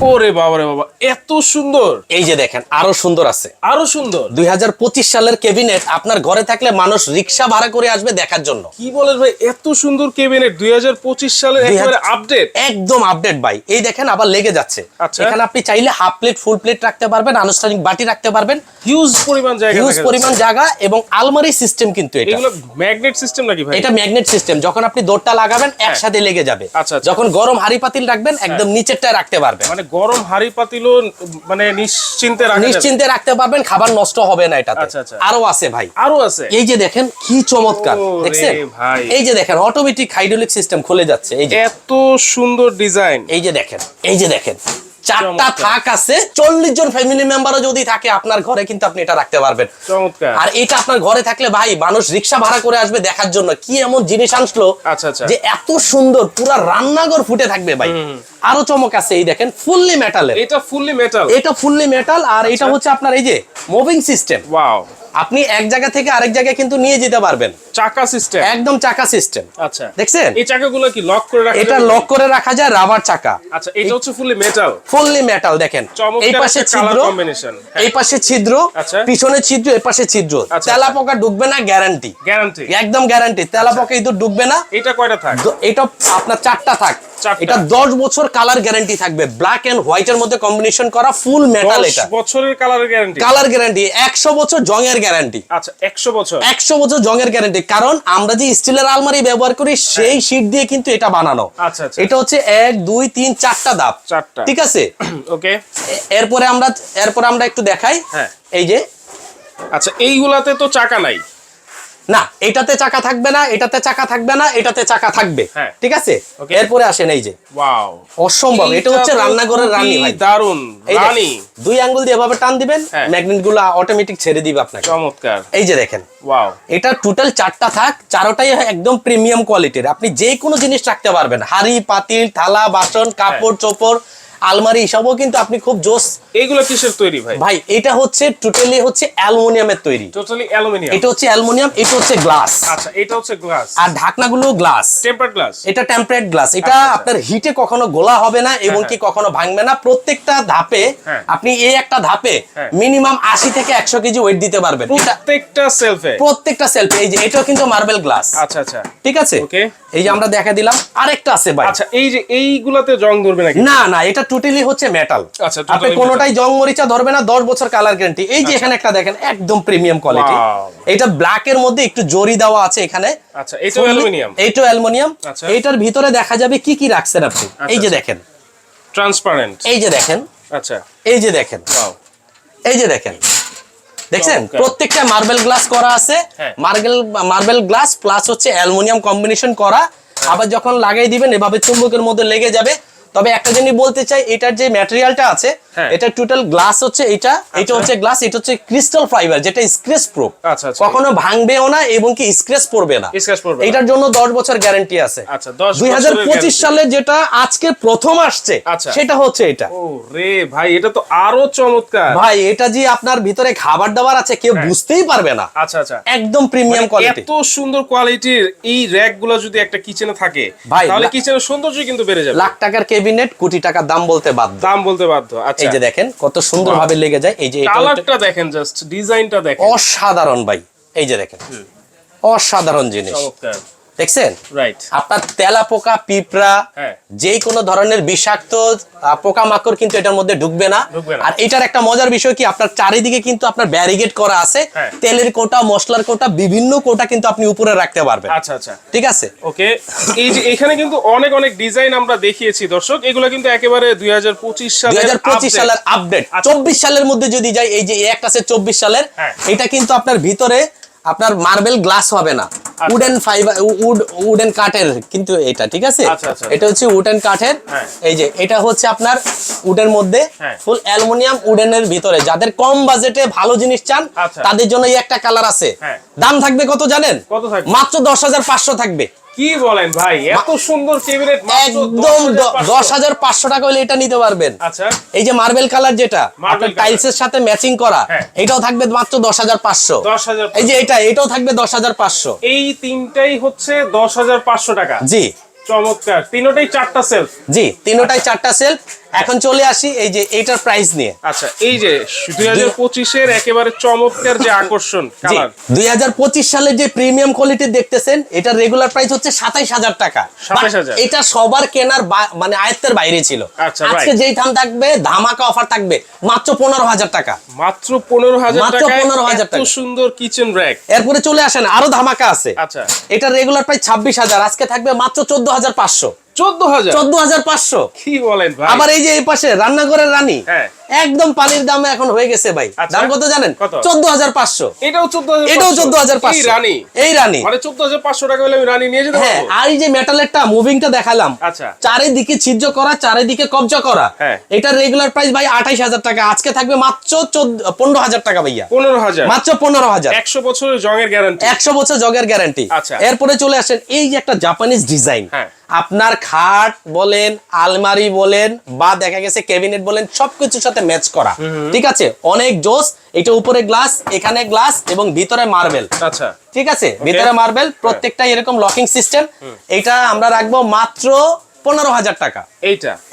ওরে বাবা রে বাবা, এত সুন্দর! এই যে দেখেন আরো সুন্দর আছে, আরো সুন্দর। 2025 সালের ক্যাবিনেট আপনার ঘরে থাকলে মানুষ রিক্সা ভাড়া করে আসবে দেখার জন্য। কি বলেন ভাই, এত সুন্দর ক্যাবিনেট 2025 সালের একেবারে আপডেট। একদম আপডেট ভাই। এই দেখেন আবার লেগে যাচ্ছে। আচ্ছা। এখানে আপনি চাইলে হাফ প্লেট ফুল প্লেট রাখতে পারবেন, আনুষ্ঠানিক বাটি রাখতে পারবেন। হিউজ পরিমাণ জায়গা, হিউজ পরিমাণ জায়গা এবং আলমারি সিস্টেম কিন্তু এটা। এগুলো ম্যাগনেট সিস্টেম নাকি ভাই? এটা ম্যাগনেট সিস্টেম, যখন আপনি দৌড়টা লাগাবেন একসাথে লেগে যাবে। আচ্ছা, আচ্ছা। যখন গরম হাড়ি পাতিল রাখবেন একদম নিচেরটায় রাখতে পারবেন, মানে গরম হাড়ি পাতিলও মানে নিশ্চিন্তে রাখা যাবে। নিশ্চিন্তে রাখতে পারবেন, খাবার নষ্ট হবে না এটাতে। আচ্ছা, আচ্ছা। আরো আছে ভাই, আরো আছে। এই যে দেখেন কি চমৎকার, ওরে দেখছেন ভাই। এই যে দেখেন অটোমেটিক হাইড্রোলিক সিস্টেম খুলে যাচ্ছে। এই যে এত সুন্দর ডিজাইন। এই যে দেখেন, এই যে দেখেন চারটা চমৎকার। থাক আছে। 40 জন ফ্যামিলি মেম্বারও যদি থাকে আপনার ঘরে কিন্তু আপনি এটা রাখতে পারবেন। চমৎকার। আর এটা আপনার ঘরে থাকলে ভাই মানুষ রিক্সা ভাড়া করে আসবে দেখার জন্য। কি এমন জিনিস আনলো আচ্ছা, আচ্ছা। যে এত সুন্দর পুরা রান্নাঘর ফুটে থাকবে ভাই। আরো চমক আছে, এই দেখেন ফুললি মেটালের। এটা ফুললি মেটাল। এটা ফুললি মেটাল আর এটা হচ্ছে আপনার এই যে মুভিং সিস্টেম। ওয়াও। আপনি এক জায়গা থেকে আরেক জায়গায় কিন্তু নিয়ে যেতে পারবেন। চাকা সিস্টেম। একদম চাকা সিস্টেম। আচ্ছা। দেখছেন এই চাকাগুলো কি লক করে রাখা এটা যাবে? লক করে রাখা যায়, রাবার চাকা। আচ্ছা, এটা হচ্ছে ফুললি মেটাল। Fully metal. দেখেন চমৎকার এই পাশে একটা ছিদ্র, কালার কম্বিনেশন। এই পাশে ছিদ্র, আচ্ছা। পিছনে ছিদ্র, এই পাশে ছিদ্র। আচ্ছা, তেলা আচ্ছা। পোকা ঢুকবে না, গ্যারান্টি। গ্যারান্টি। একদম গ্যারান্টি, তেলা পোকা ইঁদুর ঢুকবে না। এটা কয়টা থাক? এটা আপনার চারটা থাক। চারটা। এটা 10 বছর কালার গ্যারান্টি থাকবে। ব্ল্যাক এন্ড হোয়াইট এর মধ্যে কম্বিনেশন করা ফুল মেটাল। 10 এটা বছরের কালারের গ্যারান্টি। কালার গ্যারান্টি, 100 বছর জংয়ের গ্যারান্টি। আচ্ছা, 100 বছর। 100 বছর জংয়ের গ্যারান্টি, কারণ আমরা যে স্টিলের আলমারি ব্যবহার করি সেই শীট দিয়ে কিন্তু এটা বানানো। আচ্ছা, আচ্ছা। এটা হচ্ছে 1 2 3 4টা ধাপ। চারটা। ঠিক আছে। ওকে। এরপরে আমরা একটু দেখাই। হ্যাঁ। এই যে আচ্ছা, এইগুলাতে তো চাকা নাই। না, এটাতে চাকা থাকবে না, এটাতে চাকা থাকবে না, এটাতে চাকা থাকবে। হ্যাঁ। ঠিক আছে। Okay. এরপরে আসেন এই যে ওয়াও, অসম্ভব, এটা হচ্ছে রান্নাঘরের রানী ভাই। দারুন এই যে, রানী। 2 আঙ্গুল দিয়ে এভাবে টান দিবেন, হ্যাঁ। ম্যাগনেট গুলো অটোমেটিক ছেড়ে দিবে আপনাকে। চমৎকার। এই যে দেখেন, ওয়াও। এটা টোটাল 4টা থাক, চারটাই একদম প্রিমিয়াম কোয়ালিটির। আপনি যে কোনো জিনিস রাখতে পারবেন, হাড়ি পাতিল থালা বাসন কাপড় চোপড় আলমারি সবও কিন্তু আপনি খুব জোস। এইগুলো কিসের তৈরি ভাই? ভাই এটা হচ্ছে টোটালি হচ্ছে অ্যালুমিনিয়ামের তৈরি। Totally aluminium. এটা হচ্ছে অ্যালুমিনিয়াম, এটা হচ্ছে গ্লাস। আচ্ছা, এটা হচ্ছে গ্লাস। আর ঢাকনাগুলো গ্লাস, টেম্পারড গ্লাস। এটা টেম্পারেট গ্লাস। এটা আচ্ছা, আচ্ছা। আপনার হিটে কখনো গোলা হবে না এবং কি কখনো ভাঙবে না। প্রত্যেকটা ধাপে হ্যাঁ। আপনি এই একটা ধাপে হ্যাঁ। মিনিমাম 80 থেকে 100 কেজি ওয়েট দিতে পারবেন। এটা প্রত্যেকটা সেলফে। প্রত্যেকটা সেলফে। এই যে এটাও কিন্তু মার্বেল গ্লাস। আচ্ছা, আচ্ছা। ঠিক আছে। ওকে। এই যে আমরা দেখা দিলাম, আরেকটা আছে ভাই। আচ্ছা, এই যে এইগুলাতে জং ধরবে নাকি? না না, এটা টোটালি হচ্ছে মেটাল। আচ্ছা, আপনি totally কোনোটাই জং মরিচা ধরবে না, 10 বছর কালার গ্যারান্টি। এই যে এখানে একটা দেখেন একদম প্রিমিয়াম কোয়ালিটি। Wow. এটা ব্ল্যাক এর মধ্যে একটু জরি দেওয়া আছে এখানে। আচ্ছা, এটাও অ্যালুমিনিয়াম। এইটাও অ্যালুমিনিয়াম। আচ্ছা। এইটার ভিতরে দেখা যাবে কি কি রাখছেন আপনি। এই যে দেখেন, ট্রান্সপারেন্ট। এই যে দেখেন, আচ্ছা। এই যে দেখেন, ওয়াও। এই যে দেখেন, দেখছেন চমৎকার। প্রত্যেকটা মার্বেল গ্লাস করা আছে। হ্যাঁ। মার্বেল গ্লাস প্লাস হচ্ছে অ্যালুমিনিয়াম কম্বিনেশন করা। আবার যখন লাগাই দিবেন এভাবে চুম্বকের মধ্যে লেগে যাবে। তবে একটা জিনিস বলতে চাই, এটার যে ম্যাটেরিয়ালটা আছে হ্যাঁ। এটা টোটাল গ্লাস হচ্ছে। এটা হচ্ছে গ্লাস, এটা হচ্ছে ক্রিস্টাল ফাইবার, যেটা স্ক্র্যাচ প্রুফ। আচ্ছা, আচ্ছা। কখনো ভাঙবেও না এবং কি স্ক্র্যাচ পড়বে না। স্ক্র্যাচ পড়বে না। এটার জন্য 10 বছর গ্যারান্টি আছে। আচ্ছা, 10 বছরের 2025 guarantee। সালে যেটা আজকে প্রথম আসছে আচ্ছা। সেটা হচ্ছে এটা। ও রে ভাই, এটা তো আরো চমৎকার। ভাই এটা যে আপনার ভিতরে খাবার দাবার আছে কেউ বুঝতেই পারবে না। আচ্ছা, আচ্ছা। একদম প্রিমিয়াম মানে কোয়ালিটি। এত সুন্দর কোয়ালিটির এই র‍্যাক গুলো যদি একটা কিচেনে থাকে ভাই, তাহলে কিচেনের সৌন্দর্য কিন্তু বেড়ে যাবে। লাখ টাকার ক্যাবিনেট কোটি টাকার দাম বলতে বাধ্য। দাম বলতে বাধ্য। আচ্ছা, এই যে দেখেন কত সুন্দর ভাবে লেগে যায়। এই যে এটা কালারটা দেখেন, জাস্ট ডিজাইনটা দেখেন। অসাধারণ ভাই। এই যে দেখেন অসাধারণ জিনিস, চমৎকার। দেখছেন। রাইট। আপনার তেলা পোকা পিঁপড়া হ্যাঁ। যে কোনো ধরনের বিষাক্ত পোকামাকড় কিন্তু এটার মধ্যে ঢুকবে না। ঢুকবে না। আর এটার একটা মজার বিষয় কি, আপনার চারিদিকে কিন্তু আপনার ব্যারিকেড করা আছে। হ্যাঁ। তেলের কোটা মশলার কোটা বিভিন্ন কোটা কিন্তু আপনি উপরে রাখতে পারবেন। আচ্ছা, আচ্ছা। ঠিক আছে। ওকে। এই যে এখানে কিন্তু অনেক অনেক ডিজাইন আমরা দেখিয়েছি দর্শক, এগুলো কিন্তু একেবারে 2025 সালের 2025 সালের আপডেট। আচ্ছা। 24 সালের মধ্যে যদি যাই, এই যে একটা আছে 24 সালের। হ্যাঁ। এটা কিন্তু আপনার ভিতরে আপনার মার্বেল গ্লাস হবে না, উডেন ফাইবার উডেন কাঠের কিন্তু এটা। ঠিক আছে। আচ্ছা, আচ্ছা। এটা হচ্ছে উডেন কাঠের। হ্যাঁ। এই যে এটা হচ্ছে আপনার উডের মধ্যে হ্যাঁ। ফুল অ্যালুমিনিয়াম উডেনের ভিতরে। যাদের কম বাজেটে ভালো জিনিস চান আচ্ছা। তাদের জন্য এই একটা কালার আছে। হ্যাঁ। দাম থাকবে কত জানেন? কত থাকবে? মাত্র 10,500 থাকবে। কি বলেন ভাই, এত সুন্দর ক্যাবিনেট একদম 10,500 টাকা হলে এটা নিতে পারবেন। আচ্ছা। এই যে মার্বেল কালার যেটা মার্বেল আপনার কালার। টাইলসের সাথে ম্যাচিং করা, হ্যাঁ। এটাও থাকবে মাত্র 10,500। 10,000। এই যে এটাও থাকবে 10,500। এই তিনটাই হচ্ছে 10,500 টাকা। জি চমৎকার। তিনটাই 4টা সেলফ। জি, তিনটাই 4টা সেলফ। এখন চলে আসি এই যে এটার প্রাইস নিয়ে। আচ্ছা, এই যে 2025 এর একেবারে চমৎকার যে আকর্ষণ কালার, 2025 সালে যে প্রিমিয়াম কোয়ালিটি দেখতেছেন এটা রেগুলার প্রাইস হচ্ছে 27000 টাকা। 27000 এটা সবার কেনার মানে আয়ত্তের বাইরে ছিল। আচ্ছা, আজকে যেই দাম থাকবে ধামাকা অফার থাকবে মাত্র 15000 টাকা। মাত্র 15000 মাত্র টাকায় 15000 এত টাকা। সুন্দর কিচেন র‍্যাক। এরপরে চলে আসেন আরো ধামাকা আছে। আচ্ছা, এটা রেগুলার প্রাইস 26000, আজকে থাকবে মাত্র 14500। 14500 কি বলেন ভাই? আবার এই যে এই পাশে রান্নাঘরের রানী, হ্যাঁ, একদম পানির দামে এখন হয়ে গেছে ভাই। আচ্ছা। দাম কত জানেন? কত? 14500। এটাও 14500। এটাও 14500। এই রানী, এই রানী মানে 14500 টাকা হলে আমি রানী নিয়ে যেতে হ্যাঁ। পারবো। আর এই যে মেটালেরটা মুভিংটা দেখালাম, আচ্ছা, চারিদিকে ছিদ্র করা, চারিদিকে কবজা করা। হ্যাঁ। এটা রেগুলার প্রাইস ভাই 28000 টাকা, আজকে থাকবে মাত্র 15000 টাকা ভাইয়া। 15000, মাত্র 15000। 100 বছরের জংয়ের গ্যারান্টি। 100 বছর জগের গ্যারান্টি। আচ্ছা। এরপরে চলে আসেন এই যে একটা জাপানিজ ডিজাইন। হ্যাঁ। আপনার খাট বলেন, আলমারি বলেন, বা দেখা গেছে ক্যাবিনেট বলেন, সবকিছুর সাথে ম্যাচ করা। ঠিক আছে, অনেক জোস। এটা উপরে গ্লাস, এখানে গ্লাস এবং ভিতরে মার্বেল। আচ্ছা, ঠিক আছে, ভিতরে মার্বেল, প্রত্যেকটা এরকম লকিং সিস্টেম। এটা আমরা রাখবো মাত্র 15000 টাকা।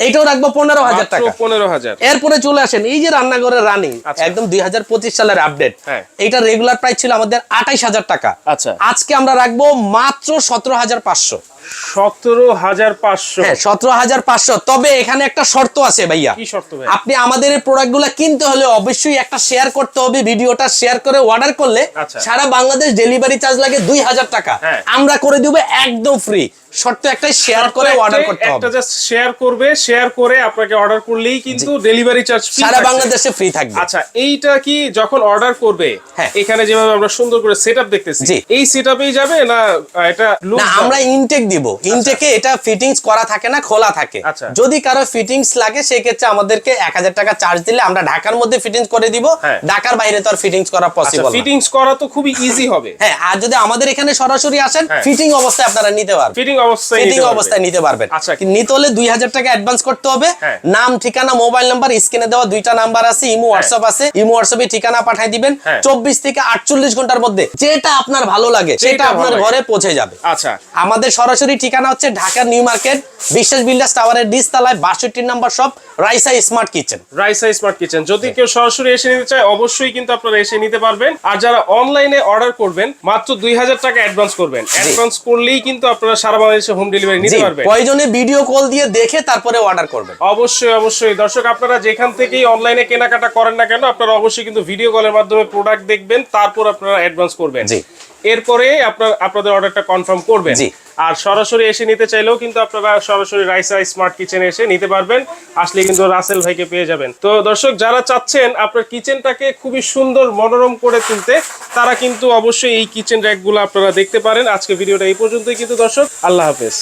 এইটাও রাখবো 15000 টাকা। 15000। এরপরে চলে আসেন এই যে রান্নাঘরের রানী, আচ্ছা। একদম 2025 সালের আপডেট। হ্যাঁ। এটা রেগুলার প্রাইস ছিল আমাদের 28000 টাকা। আচ্ছা, আজকে আমরা রাখবো মাত্র 17500। 17500। হ্যাঁ, 17500। তবে এখানে একটা শর্ত আছে ভাইয়া। কি শর্ত ভাই? আপনি আমাদের এই প্রোডাক্টগুলো কিনতে হলে অবশ্যই একটা শেয়ার করতে হবে। ভিডিওটা শেয়ার করে অর্ডার করলে আচ্ছা। সারা বাংলাদেশ ডেলিভারি চার্জ লাগে 2000 টাকা। হ্যাঁ। আমরা করে দিব একদম ফ্রি। শর্ত একটাই, শেয়ার করে অর্ডার করতে হবে। একটা জাস্ট শেয়ার করবে, শেয়ার করে আপনাকে অর্ডার করলেই কিন্তু ডেলিভারি চার্জ ফ্রি সারা বাংলাদেশে ফ্রি থাকবে। আচ্ছা, এইটা কি যখন অর্ডার করবে, হ্যাঁ। এখানে যেভাবে আমরা সুন্দর করে সেটআপ দেখতেছি, জি। এই সেটআপেই যাবে না এটা লুজ? না, আমরা ইনটেক দিব। ইনটেকে এটা ফিটিংস করা থাকে না, খোলা থাকে। আচ্ছা। যদি কারো ফিটিংস লাগে সেক্ষেত্রে আমাদেরকে 1000 টাকা চার্জ দিলে আমরা ঢাকার মধ্যে ফিটিংস করে দিব। হ্যাঁ। ঢাকার বাইরে তো আর ফিটিংস করা আচ্ছা, পসিবল না। ফিটিংস করা তো খুবই ইজি হবে। হ্যাঁ, আর যদি আমাদের এখানে সরাসরি আসেন, হ্যাঁ। ফিটিং অবস্থায় আপনারা নিতে পারবেন। ফিটিং অবস্থায় ফিটিং অবস্থায় নিতে পারবেন। আচ্ছা। নিতে হলে 2000 টাকা অ্যাডভান্স করতে হবে। হ্যাঁ। নাম, ঠিকানা, মোবাইল নাম্বার, স্ক্রিনে দেওয়া 2টা নাম্বার আছে, ইমো হোয়াটসঅ্যাপ আছে। ইমো হোয়াটসঅ্যাপে ঠিকানা পাঠিয়ে দিবেন। হ্যাঁ। 24 থেকে 48 ঘন্টার মধ্যে যেটা আপনার ভালো লাগে সেটা আপনার ঘরে পৌঁছে যাবে। আচ্ছা, আমাদের সরাসরি ঠিকানা হচ্ছে ঢাকার নিউ মার্কেট, বিশ্বাস বিল্ডার্স টাওয়ারের 20 তলায় 62 নম্বর shop, Raisa smart kitchen. Raisa smart kitchen. যদি কেউ সরাসরি এসে নিতে চায় অবশ্যই কিন্তু আপনারা এসে নিতে পারবেন। আর যারা অনলাইনে অর্ডার করবেন মাত্র 2000 টাকা অ্যাডভান্স করবেন। অ্যাডভান্স করলেই কিন্তু আপনারা সারা বাংলাদেশে হোম ডেলিভারি নিতে পারবেন। প্রয়োজনে ভিডিও কল দিয়ে দেখে তারপরে অর্ডার করবেন। অবশ্যই অবশ্যই দর্শক, আপনারা যেখান থেকেই অনলাইনে কেনাকাটা করেন না কেন, আপনারা অবশ্যই কিন্তু ভিডিও কলের মাধ্যমে প্রোডাক্ট দেখবেন, তারপর আপনারা অ্যাডভান্স করবেন। জি। এরপরে আপনাদের অর্ডারটা কনফার্ম করবেন। জি। আর সরাসরি এসে নিতে চাইলেও কিন্তু আপনারা সরাসরি রাইসা স্মার্ট কিচেনে এসে নিতে পারবেন। আসলে কিন্তু রাসেল ভাইকে পেয়ে যাবেন। তো দর্শক, যারা চাচ্ছেন আপনার কিচেনটাকে খুবই সুন্দর মনোরম করে তুলতে, তারা কিন্তু অবশ্যই এই কিচেন র্যাকগুলো আপনারা দেখতে পারেন। আজকে ভিডিওটা এই পর্যন্তই কিন্তু দর্শক, আল্লাহ হাফেজ।